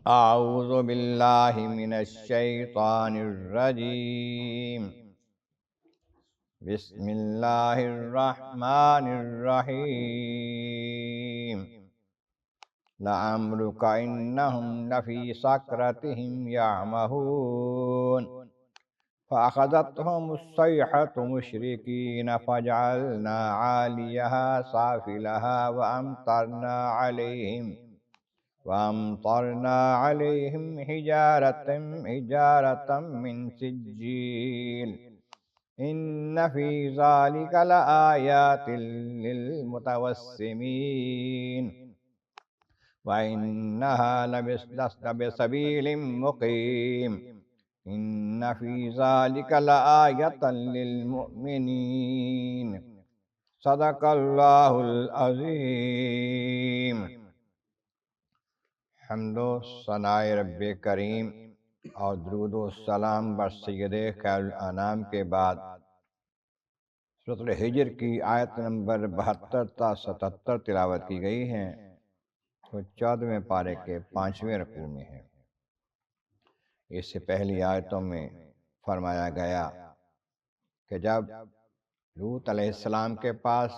اعوذ باللہ من الشیطان الرجیم بسم اللہ الرحمن الرحیم لعمرک انہم لفی سکرتہم یعمہون فأخذتهم الصیحة مشرکین فجعلنا عالیہا سافلہا وأمطرنا عليهم حجارة من سجيل إن في ذلك لآيات للمتوسمين وإنها لبسبيل مقيم إن في ذلك لآية للمؤمنين صدق الله العظيم۔ حمد و ثناء رب کریم اور درود و سلام بر سید خیر الانام کے بعد سورۃ الحجر کی آیت نمبر 72 تا 77 تلاوت کی گئی ہیں، جو 14ویں پارے کے 5ویں رکوع میں ہے۔ اس سے پہلی آیتوں میں فرمایا گیا کہ جب لوط علیہ السلام کے پاس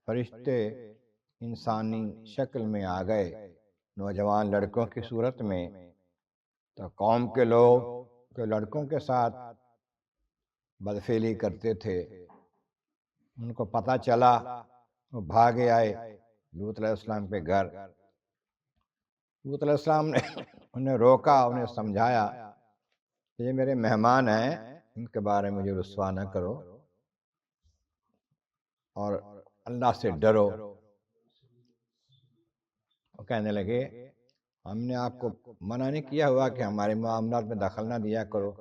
فرشتے انسانی شکل میں آ گئے، نوجوان لڑکوں کی صورت میں، تو قوم کے لوگ جو لڑکوں کے ساتھ بدفعلی کرتے تھے ان کو پتہ چلا، وہ بھاگے آئے لوط علیہ السلام کے گھر۔ لوط علیہ السلام نے انہیں روکا، انہیں سمجھایا کہ یہ میرے مہمان ہیں، ان کے بارے میں مجھے رسوا نہ کرو اور اللہ سے ڈرو۔ وہ کہنے لگے ہم نے آپ کو منع نہیں کیا ہوا کہ ہمارے معاملات میں دخل نہ دیا کرو،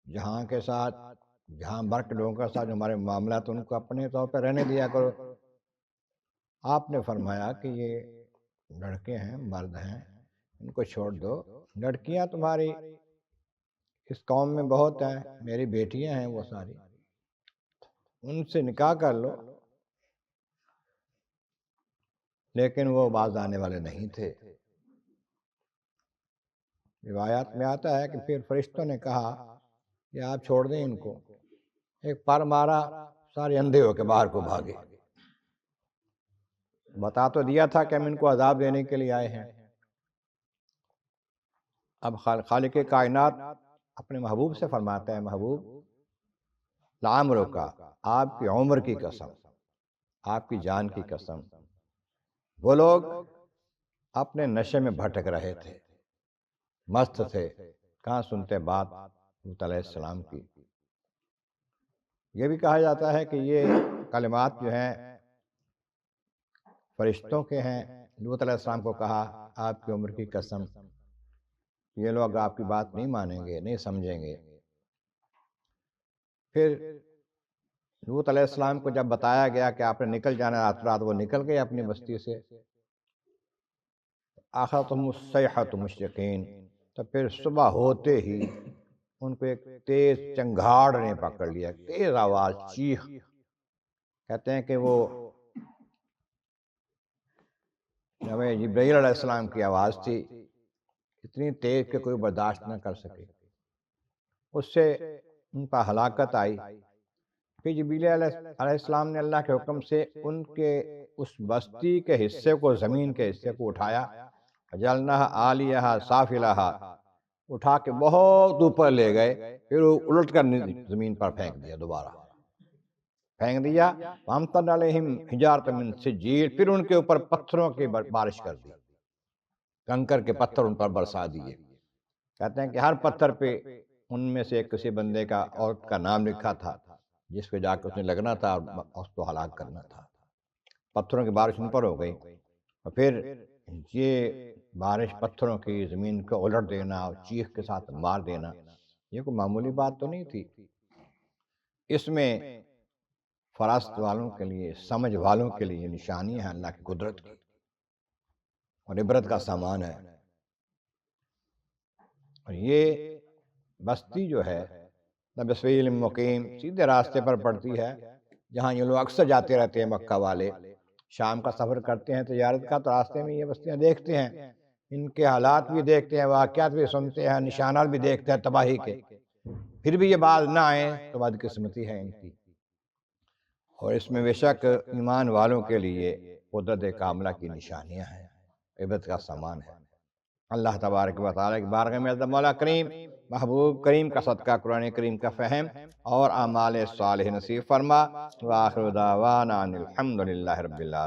جہاں بر کے لوگوں کے ساتھ ہمارے معاملات ان کو اپنے طور پہ رہنے دیا کرو۔ آپ نے فرمایا کہ یہ لڑکے ہیں، مرد ہیں، ان کو چھوڑ دو، لڑکیاں تمہاری اس قوم میں بہت ہیں، میری بیٹیاں ہیں وہ ساری، ان سے نکاح کر لو۔ لیکن وہ باز آنے والے نہیں تھے۔ روایات میں آتا ہے کہ پھر فرشتوں نے کہا کہ آپ چھوڑ دیں ان کو، ایک پر مارا، سارے اندھے ہو کے باہر کو بھاگے۔ بتا تو دیا تھا کہ ہم ان کو عذاب دینے کے لیے آئے ہیں۔ اب خالق کائنات اپنے محبوب سے فرماتا ہے، محبوب لعمرک، آپ کی عمر کی قسم، آپ کی جان کی قسم، وہ لوگ اپنے نشے میں بھٹک رہے تھے، مست تھے، کہاں سنتے بات لوط علیہ السلام کی۔ یہ بھی کہا جاتا ہے کہ یہ کلمات جو ہیں فرشتوں کے ہیں۔ لوط علیہ السلام کو کہا آپ کی عمر کی قسم، یہ لوگ آپ کی بات نہیں مانیں گے، نہیں سمجھیں گے۔ پھر لوط علیہ السلام کو جب بتایا گیا کہ آپ نے نکل جانا رات رات، وہ نکل گئے اپنی بستی سے۔ اخذتهم الصیحة مشرقین، تو پھر صبح ہوتے ہی ان کو ایک تیز چنگھاڑ نے پکڑ لیا، تیز آواز، چیخ۔ کہتے ہیں کہ وہ جبرائیل علیہ السلام کی آواز تھی، اتنی تیز کہ کوئی برداشت نہ کر سکے، اس سے ان پر ہلاکت آئی۔ پھر جبرائیل علیہ السلام نے اللہ کے حکم سے ان کے اس بستی کے حصے کو، زمین کے حصے کو اٹھایا، جلنہا عالیہا سافلہا، اٹھا کے بہت اوپر لے گئے، پھر وہ الٹ کر زمین پر پھینک دیا، دوبارہ پھینک دیا۔ وَأَمْطَرْنَا عَلَيْهِمْ حِجَارَةً مِّن سِجِّيلٍ، پھر ان کے اوپر پتھروں کی بارش کر دی، کنکر کے پتھر ان پر برسا دیے۔ کہتے ہیں کہ ہر پتھر پہ ان میں سے کسی بندے کا، عورت کا نام لکھا تھا، جس پہ جا کے اس نے لگنا تھا اور اس کو ہلاک کرنا تھا۔ پتھروں کی بارش ان پر ہو گئی، اور پھر یہ بارش پتھروں کی زمین کو الٹ دینا اور چیخ کے ساتھ مار دینا، یہ کوئی معمولی بات تو نہیں تھی۔ اس میں فراست والوں کے لیے، سمجھ والوں کے لیے نشانی ہے اللہ کی قدرت کی، اور عبرت کا سامان ہے۔ اور یہ بستی جو ہے بسبیل مقیم، سیدھے راستے پر پڑتی ہے، جہاں یہ لوگ اکثر جاتے رہتے ہیں۔ مکہ والے شام کا سفر کرتے ہیں تجارت کا، تو راستے میں یہ بستیاں دیکھتے ہیں ان کے حالات بھی دیکھتے ہیں، واقعات بھی سنتے ہیں، نشانات بھی دیکھتے ہیں تباہی کے، پھر بھی یہ باز نہ آئیں تو بدقسمتی ہے ان کی۔ اور اس میں بے شک ایمان والوں کے لیے قدرت کاملہ کی نشانیاں ہیں، عبرت کا سامان ہے۔ اللہ تبارک و تعالیٰ کی بارگاہ میں مولا کریم محبوب کریم کا صدقہ قرآن کریم کا فہم اور اعمال صالح نصیب فرما۔ وآخر دعوانا ان الحمد للہ رب العالمین۔